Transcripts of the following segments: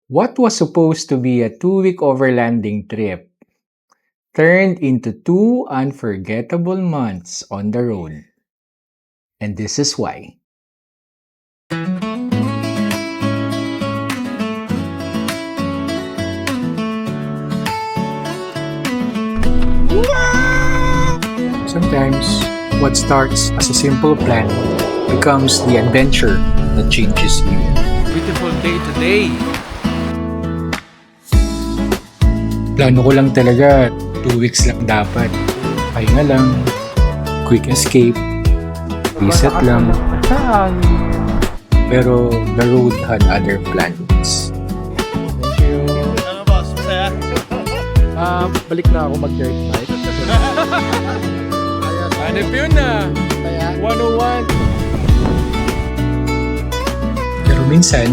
What was supposed to be a 2-week overlanding trip turned into 2 unforgettable months on the road. And this is why. Sometimes, what starts as a simple plan becomes the adventure that changes you. Beautiful day today. Plano ko lang talaga, 2 weeks lang dapat. Pahinga lang, quick escape, reset lang. Pero the road had other plans. Thank you. Ano boss? Masaya? Balik na ako mag-dirt bike. Hanap yun na. 101. Pero minsan,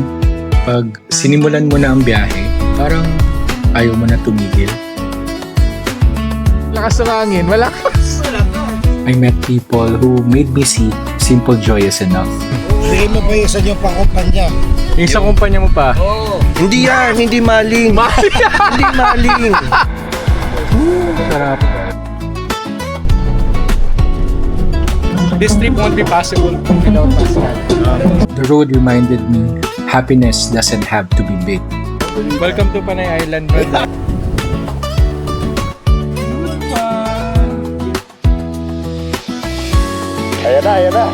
pag sinimulan mo na ang biyahe, parang ayaw mo na tumigil. Lakas ng hangin. Malakas. I met people who made me see simple joy is enough. Hindi mo pa isa yung pangkumpanya. Yung sa kumpanya mo pa. Hindi yan, hindi maling. Hindi maling. Sarap. This trip won't be possible without Pascal. The road reminded me happiness doesn't have to be big. Welcome to Panay Island, brother. Ayan na.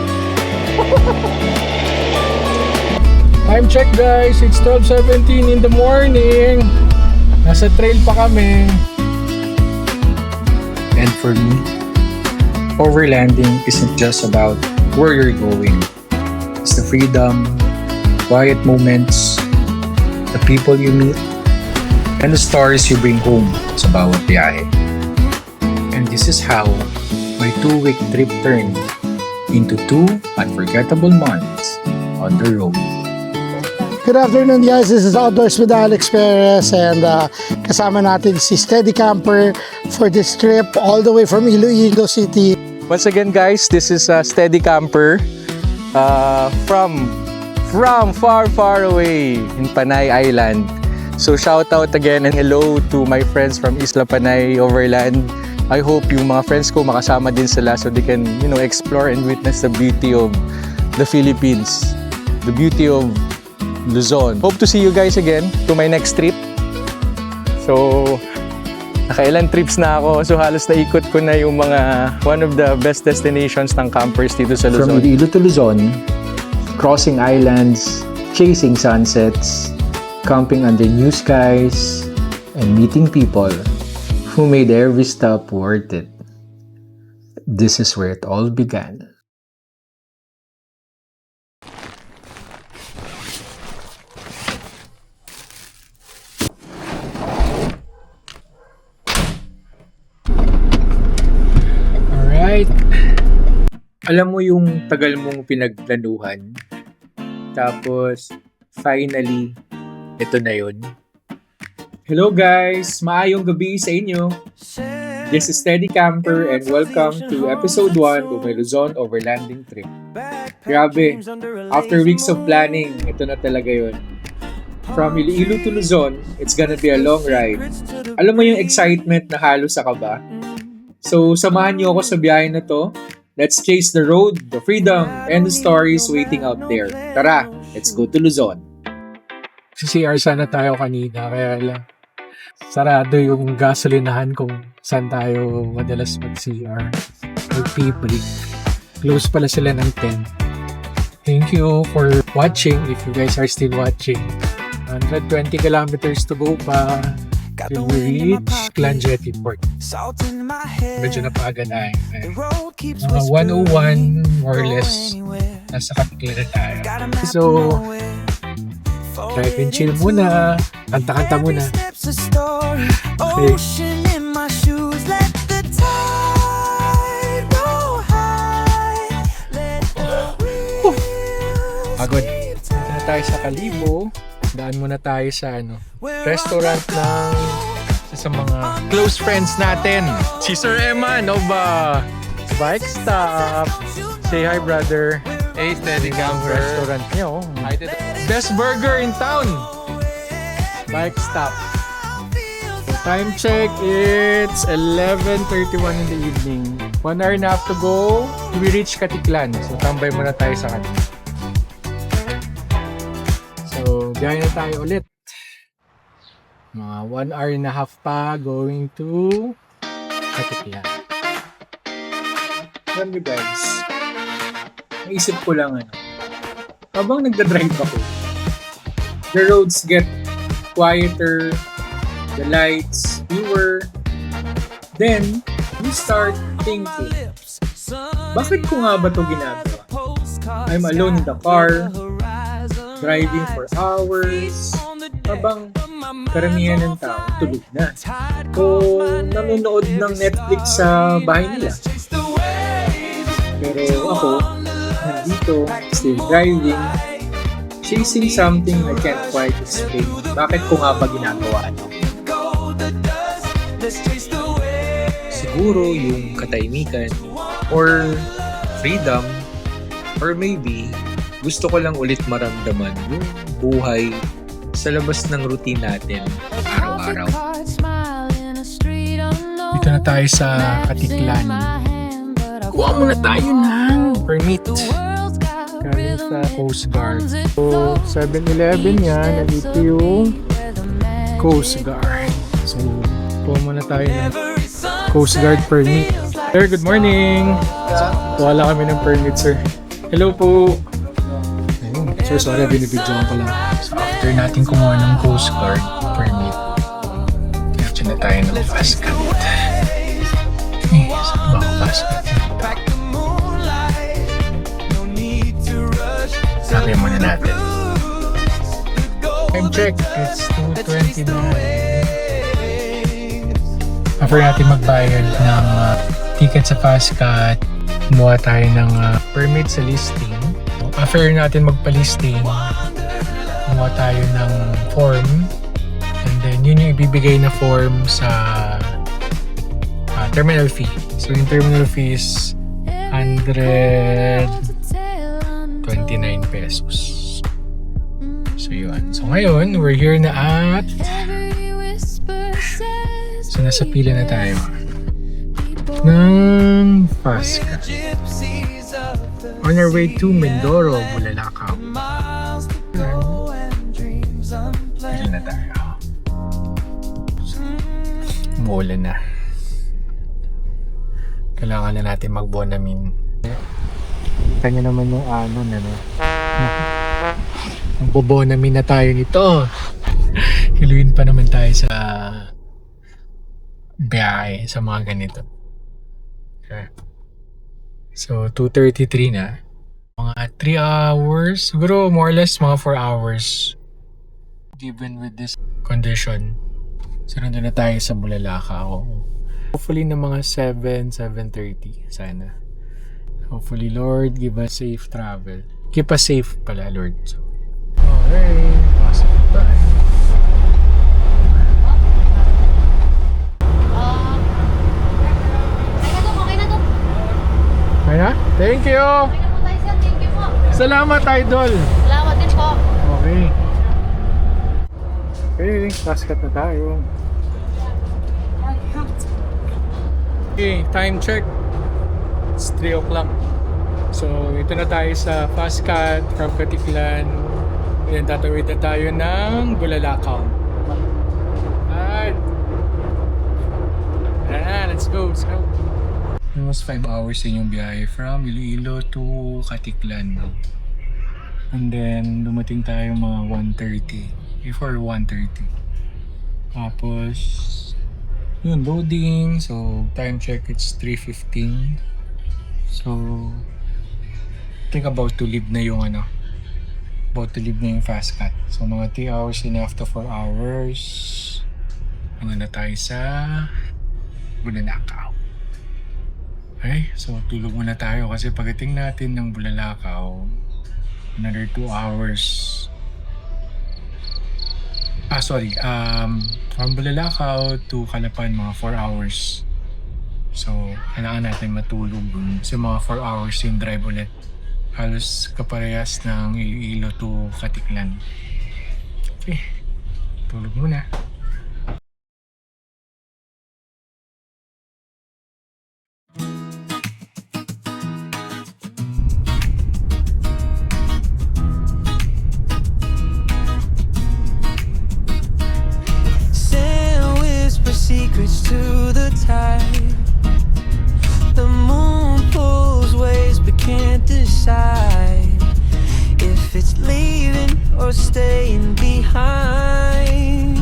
Time check guys, it's 12:17 in the morning. Nasa trail pa kami. And for me, overlanding isn't just about where you're going. It's the freedom, quiet moments, the people you meet, and the stories you bring home sa bawat biyahe. And this is how my 2-week trip turned into 2 unforgettable months on the road. Good afternoon guys, this is Outdoors with Alex Perez and kasama natin si Steady Camper for this trip all the way from Iloilo City. Once again guys, this is Steady Camper from far away in Panay Island. So shout out again and hello to my friends from Isla Panay Overland. I hope yung mga friends ko makasama din sila so they can, explore and witness the beauty of the Philippines, the beauty of Luzon. Hope to see you guys again to my next trip. So, nakailan trips na ako. So, halos naikot ko na yung mga one of the best destinations ng campers dito sa From Luzon. Iloilo to Luzon, crossing islands, chasing sunsets, camping under new skies, and meeting people who made every stop worth it. This is where it all began. Alright. Alam mo yung tagal mong pinagplanuhan, tapos finally, ito na yun. Hello guys! Maayong gabi sa inyo! This is Steady Camper and welcome to episode 1 of my Luzon overlanding trip. Grabe, after weeks of planning, ito na talaga yun. From Iloilo to Luzon, it's gonna be a long ride. Alam mo yung excitement na halos sa kaba? So, samahan niyo ako sa biyahe na to. Let's chase the road, the freedom, and the stories waiting out there. Tara, let's go to Luzon. Sa CR sana tayo kanina, kaya lang sarado yung gasolinahan kung saan tayo madalas mag-CR. Mag-pre-break. Close pala sila ng 10. Thank you for watching if you guys are still watching. 120 kilometers to go pa till we reach Clanjetty Port. Medyo napaga tayo. Mga 101 more or less nasa Kapikla na tayo. So, drive and chill muna. Kanta-kanta muna. Okay. Pagod. Dito na tayo sa Kalibo. Daan muna tayo sa restaurant ng isa sa mga close friends natin. Si Sir Eman of Bike Stop. Say hi, brother. Hey, Steady Camper. Restaurant niyo. Best burger in town. Bike stop. So time check, it's 11:31 in the evening. 1 hour and a half to go. We reach Katiklan. So tambay muna tayo sa kanila. So biyahe na tayo ulit. Mga 1 hour and a half pa going to Katiklan. Alam nyo guys, naisip ko lang habang nagdadrive ako, the roads get quieter, the lights fewer, then you start thinking, bakit ko nga ba ito ginagawa? I'm alone in the car, driving for hours, habang karamihan ng tao tulog na. O nanonood ng Netflix sa bahay nila. Pero ako, nandito, still driving, chasing something I can't quite explain. Bakit ko nga ba ginagawa ito? Siguro yung katahimikan, or freedom, or maybe gusto ko lang ulit maramdaman yung buhay sa labas ng routine natin araw-araw. Dito na tayo sa Katiklan. Kuha muna tayo ng permit. Galing sa Coast Guard. So, 7-Eleven yan. Nandito yung Coast Guard. So, kuha muna tayo ng Coast Guard permit. Sir, good morning. Wala kami ng permit, sir. Hello po. Ayun. Sir, sorry, binibidyoan ko lang. So, after natin kumuha ng Coast Guard permit, diretso na tayo ng fast cut. Saan ba ang fast cut? Sabi muna natin. Time check, it's 2:29. After natin magbayad ng ticket sa fast cut, kumuha tayo ng permit sa listing. After natin magpa-listing, kumuha tayo ng form, and then yun yung ibibigay na form sa terminal fee. So yung terminal fee is 129 pesos. So yun. So ngayon, we're here na at... So nasa pila na tayo ng fast car. On our way to Mindoro, Bulalakaw. Pila na tayo. Umuulan na. Kailangan na natin mag-Bonamin. Kita nyo naman yung Magbo-Bonamin na tayo nito. Hiluin pa naman tayo sa biyahe sa mga ganito. Okay. So, 2:33 na. Mga 3 hours. Siguro more or less mga 4 hours. Given with this condition. So, nandun na tayo sa Bulalakaw. Hopefully na mga 7:30 sana. Hopefully, Lord, give us safe travel. Keep us safe pala, Lord. So, okay, pasok tayo. Okay na? Thank you! Thank you po. Salamat, Idol! Salamat din po. Okay. Okay, paskat na tayo. Okay, time check. It's 3 o'clock. So, ito na tayo sa fast cut from Katiklan. Ayan, tatawid na tayo ng Bulalakaw. Alright. Ayan, let's go, let's go. Almost 5 hours din yung biyahe from Iloilo to Katiklan. And then, dumating tayo mga 1:30. Before 1:30. Tapos, yun, loading. So, time check, it's 3:15. So, I think about to leave na yung about to leave na yung fast cut. So, mga 3 hours and after 4 hours, mga na tayo sa Bulalakaw. Okay, so tulog muna tayo kasi pagdating natin ng Bulalakaw, another 2 hours. From Bulalakaw to Calapan, mga 4 hours. So, kailangan natin matulog sa mga 4 hours yung drive ulit. Halos kaparehas ng Iloilo to Katiklan. Okay, Tulog muna. Sand whisper secrets to the tide. The moon pulls waves but can't decide if it's leaving or staying behind.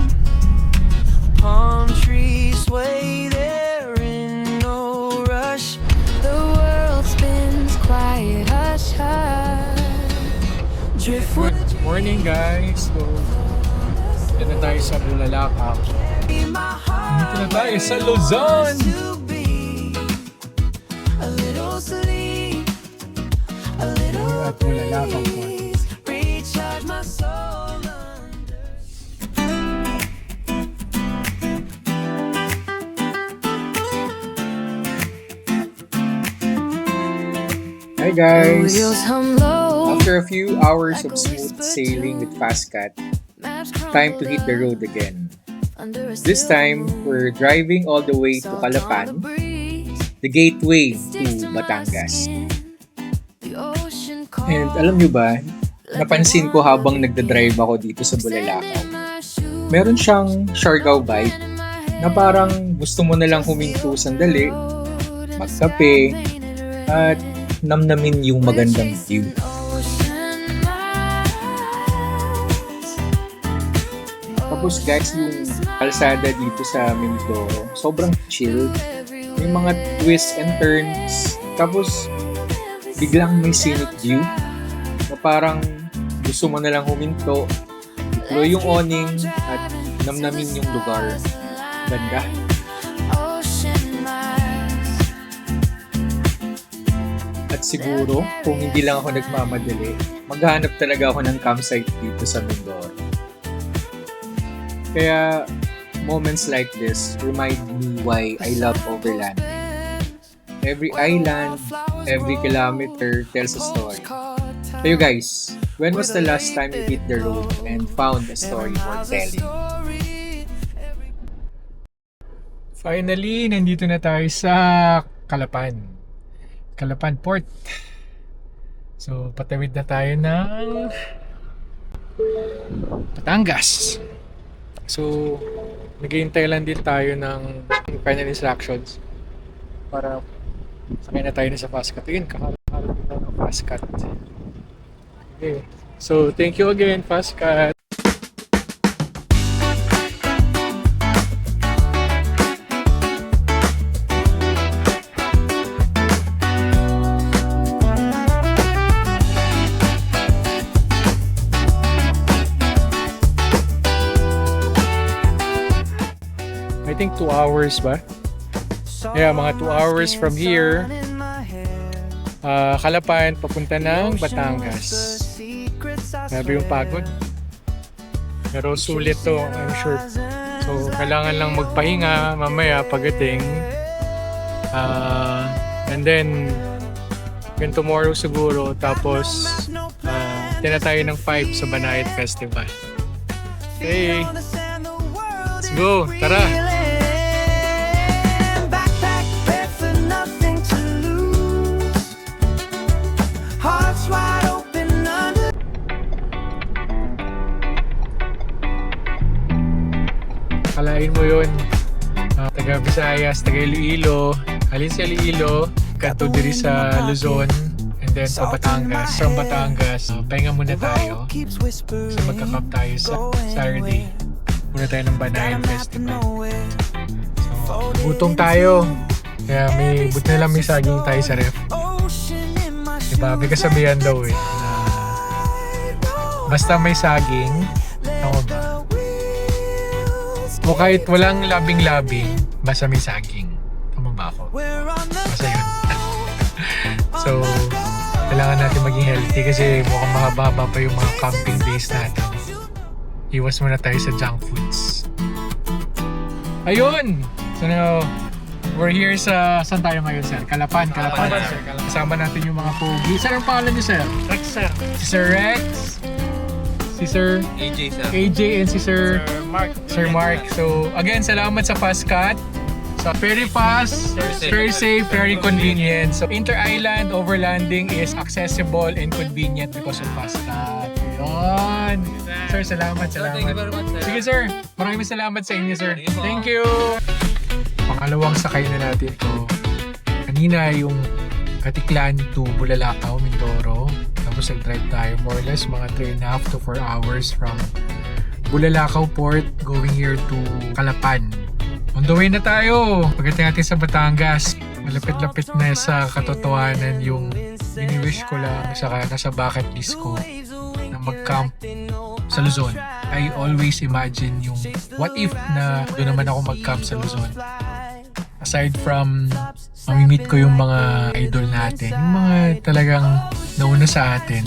Palm trees sway, they're in no rush. The world spins quiet, hush, hush. Driftwood. Good morning guys. So, dito na tayo sa Bulalakaw. Dito na tayo sa Luzon. At Bulalakaw po. Recharge my soul. Hi guys! Wheels hum low. After a few hours of smooth sailing with Fastcat, time to hit the road again. This time, we're driving all the way to Calapan, the gateway to Batangas. And alam nyo ba, napansin ko habang nagdadrive ako dito sa Bulalakaw, meron siyang Siargao vibe na parang gusto mo na lang huminto sandali, magkape, at namnamin yung magandang view. Tapos guys, yung kalsada dito sa Mindoro, sobrang chill. May mga twists and turns. Tapos, biglang may scenic view na parang gusto mo na lang huminto, deploy yung awning at namnamin yung lugar. Ganda. At siguro, kung hindi lang ako nagmamadali, maghahanap talaga ako ng campsite dito sa Mindoro. Kaya, moments like this remind me why I love Overland. Every island, every kilometer tells a story. Kayo guys, when was the last time you hit the road and found a story worth telling? Finally, nandito na tayo sa Calapan. Calapan Port. So, patawid na tayo ng Batangas. So, naghihintay lang din tayo ng final instructions para sakay na tayo na sa Fastcat. Yun, kakalaban na ng Fastcat. Okay. So, thank you again, Fastcat. I think 2 hours ba? Yeah, mga 2 hours from here. Calapan, papunta ng Batangas. Grabe yung pagod. Pero sulit to, I'm sure. So, kailangan lang magpahinga mamaya pagdating. And then, yun tomorrow siguro. Tapos, tina tayo ng 5 sa Banayad Festival. Okay. Let's go. Tara. Kalain mo yun, taga Visayas, taga Iloilo, alin sa Iloilo, kato diri sa Luzon, and then pa Batangas. From Batangas, pahinga muna tayo. Kasi magkakap tayo sa Saturday. Muna tayo ng Banayad Festival. So, gutom tayo. Kaya buti na lang may saging tayo sa ref. Diba? May kasabihan daw na basta may saging, ako ba? O kahit walang labing-labing, basta may saging. Tama ba ako? Basta yun. So, kailangan natin maging healthy kasi mukhang mahaba pa yung mga camping days natin. Iwas muna tayo sa junk foods. Ayun! So now, we're here sa... Saan tayo ngayon, sir? Calapan. Kasama natin yung mga pogi. Sir, ang pangalan niyo, sir? Rex, sir. Sir Rex. si Sir AJ and si Sir Mark. So again, salamat sa Fastcat. So very fast, very safe, very convenient. So inter-island overlanding is accessible and convenient because of Fastcat. Yun. Sir, salamat. Thank you very much, sir. Sige sir, maraming salamat sa inyo sir. Thank you. Pangalawang sakay na natin to. Kanina yung Katiklan to Bulalakaw, Mindoro. Tapos nag-drive tayo more or less mga 3.5 to 4 hours from Bulalakaw Port going here to Calapan. On the way na tayo. Pagdating natin sa Batangas, malapit-lapit na sa katotohanan yung bini-wish ko lang saka nasa bucket list ko na mag-camp sa Luzon. I always imagine yung what if na doon naman ako mag-camp sa Luzon. Aside from mamimit ko yung mga idol natin, yung mga talagang nauna sa atin,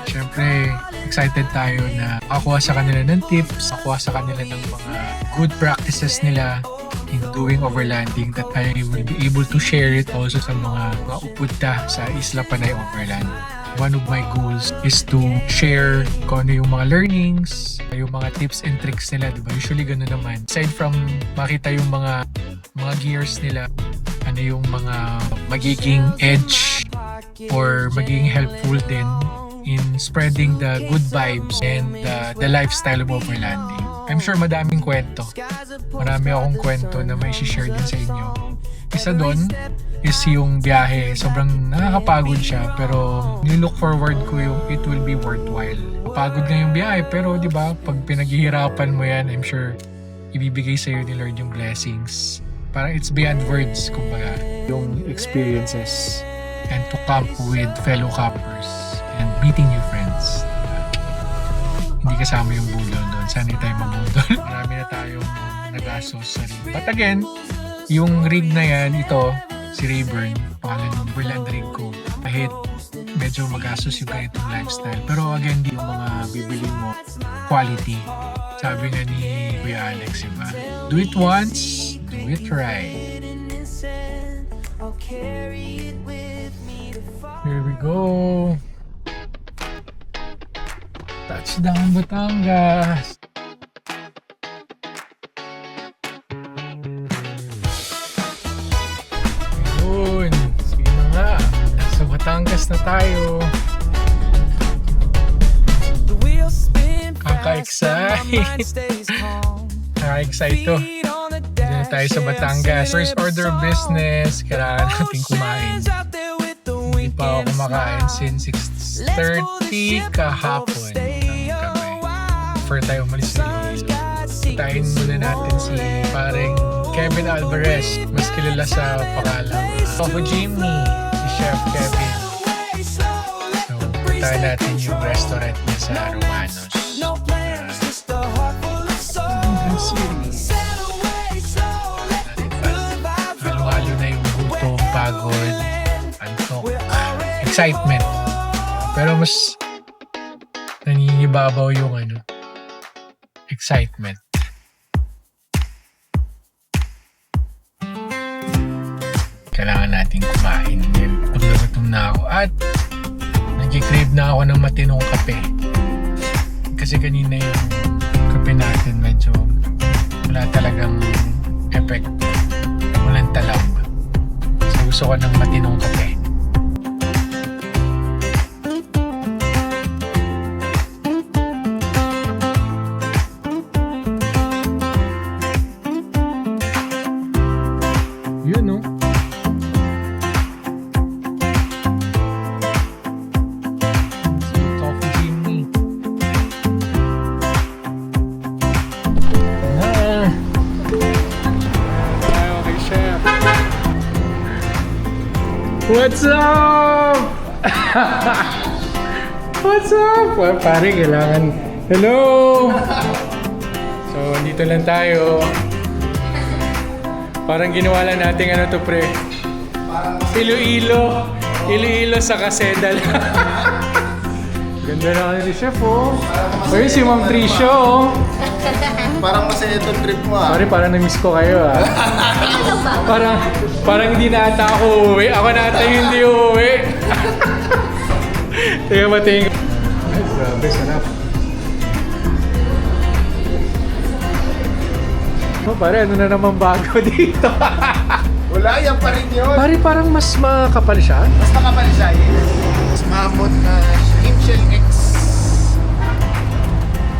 syempre excited tayo na makakuha sa kanila ng tips, makakuha sa kanila ng mga good practices nila in doing overlanding that I will be able to share it also sa mga upunta sa Isla Panay Overland. One of my goals is to share kung ano yung mga learnings, yung mga tips and tricks nila, diba? Usually gano'n naman. Aside from makita yung mga gears nila, ano yung mga magiging edge or magiging helpful din in spreading the good vibes and the lifestyle of overlanding. I'm sure madaming kwento. Marami akong kwento na may share din sa inyo. Isa doon is yung biyahe. Sobrang nakakapagod siya pero nilook forward ko yung it will be worthwhile. Pagod nga yung biyahe pero di ba pag pinaghihirapan mo yan, I'm sure ibibigay sa iyo ni Lord yung blessings. Parang it's beyond words kumbaga. Yung experiences and to camp with fellow campers and meeting new friends. Hindi kasama yung budol doon. Sanay tayo mabudol. Marami na tayong nag-asos sa rig. But again, yung rig na yan, ito, si Rayburn, pangalan ng Berland rig ko. Kahit medyo mag-asos yung ganitong lifestyle. Pero again, di yung mga bibili mo quality. Sabi nga ni Kuya Alex, diba? Do it once, do it right. Here we go. Touchdown Batangas. Ayun. Sige na nga. Nasa Batangas na tayo. Kaka-excite. Kaka-excite to. Diyan na tayo sa Batangas. First order of business. Kailangan natin kumain. Hindi pa ako kumakain since 6:30 kahapon. Before tayo umalis sa Iloilo. Putahin muna natin si pareng Kevin Alvarez, mas kilala sa pangalang Coco Jimmy, si Chef Kevin. So, putahin natin yung restaurant niya sa Romanos. Halo-halo na yung gutom, pagod, antok, excitement. Pero mas nangingibabaw yung excitement. Kailangan natin kumain. Gutom na ako at nag-crave na ako ng matinong kape. Kasi kanina yung kape natin medyo wala talagang effect. Walang talab. So gusto ko ng matinong kape. What's up? What's up? Well, pare, kailangan... Hello! So, dito lang tayo. Parang ginawa lang natin to, pre. Iloilo. Iloilo sa Kasedal. Ganda na ni Chef, oh. Ayun, si Ma'am Tricia, oh. Parang masaya itong trip mo Pare, parang na-miss ko kayo, ah. Parang hindi na ata ako uuwi. Ako na ata yung hindi uuwi. Tingnan mo, tingnan. Ay, grabe, sarap. Oh, pare, ano na naman bago dito? Wala, yan pa rin yun. Pare, parang mas makapal siya. Mas makapal siya yun. Mas mahamot na Slim Shell X.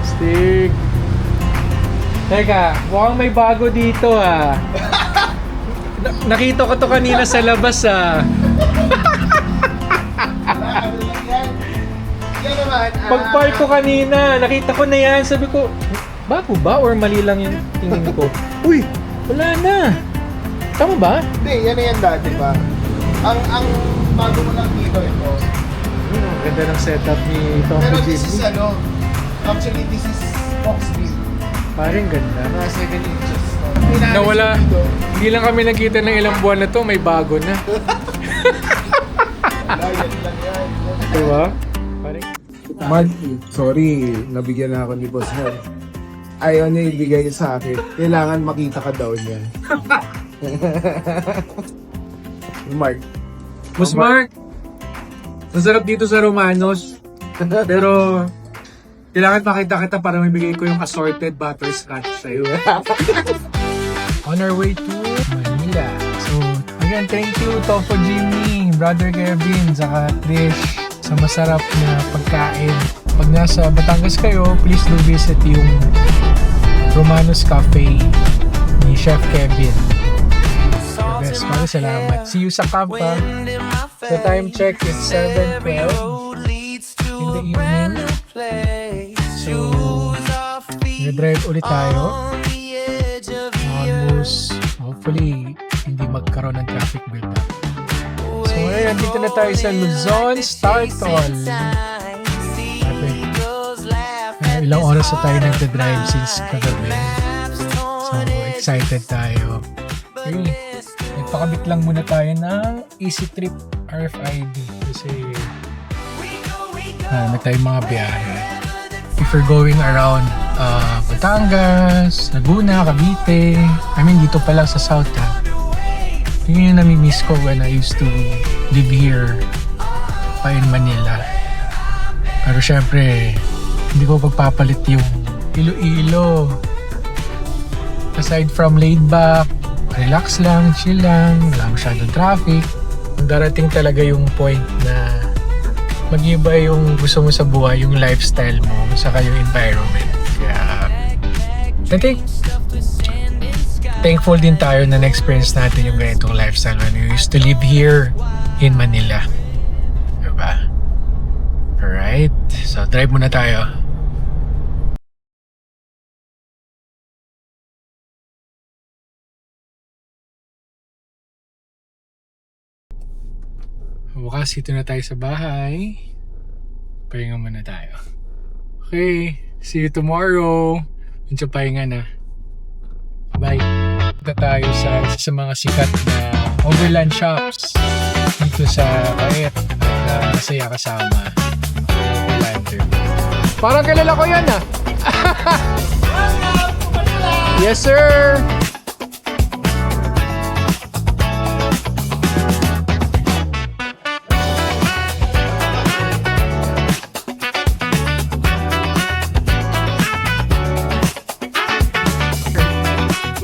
Stig. Teka, mukhang may bago dito ah. Nakita ko to kanina sa labas ah. Yan naman. Pag-park ko kanina, nakita ko na yan. Sabi ko, bago ba? Or mali lang yung tingin ko? Uy, wala na. Tama ba? Hindi, yan na yan dati ba? Ang bago mo lang dito ito. Ganda ng setup ni Tom Pero this is Jimmy. actually this is box view. Parang ganda. Mga 7 inches. Nawala. Hindi lang kami nakita ng ilang buwan na to, may bago na. Yan lang yan. Diba? Parang... Mark, sorry, nabigyan na ako ni Boss Hal. Ayaw niya ibigay sa akin. Kailangan makita ka daw niya. Mark. Boss Mark, masarap dito sa Romanos. Pero, kailangan makita kita para mabigay ko yung assorted butterscotch sa'yo. On our way to Manila. So, again, thank you Topo Jimmy, Brother Kevin, saka Trish sa masarap na pagkain. Pag nasa Batangas kayo, please do visit yung Romanos Cafe ni Chef Kevin. Best, maraming salamat. See you sa Kampa. The time check is 7:12 in the evening. So, nag-drive ulit tayo. Almost, hopefully, hindi magkaroon ng traffic build-up. So, ngayon, dito na tayo sa Luzon Startol. Ilang oras na tayo nagda-drive since kagabi. So, excited tayo. Okay. Nagpakabit lang muna tayo ng Easy Trip RFID kasi na tayong mga biyahe. If you're going around Batangas, Laguna, Cavite, I mean dito pa lang sa South ha. Yun yung nami-miss ko when I used to live here pa in Manila. Pero syempre, hindi ko pagpapalit yung Iloilo. Aside from laid back, relax lang, chill lang, wala masyadong traffic. Darating talaga yung point na mag-iba yung gusto mo sa buhay, yung lifestyle mo, saka yung environment. Kaya, I think, thankful din tayo na na-experience natin yung ganitong lifestyle when we used to live here in Manila. Diba? Alright, so drive muna tayo. Bukas, dito na tayo sa bahay. Pahinga muna tayo. Okay, see you tomorrow. Medyo pahinga na. Bye. Punta tayo sa isa sa mga sikat na overland shops dito sa Paet na masaya kasama. Overlander. Parang kilala ko yan ah. Yes sir!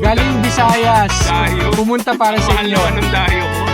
Galing Visayas. Pumunta para sa inyo. Anong dayo ko?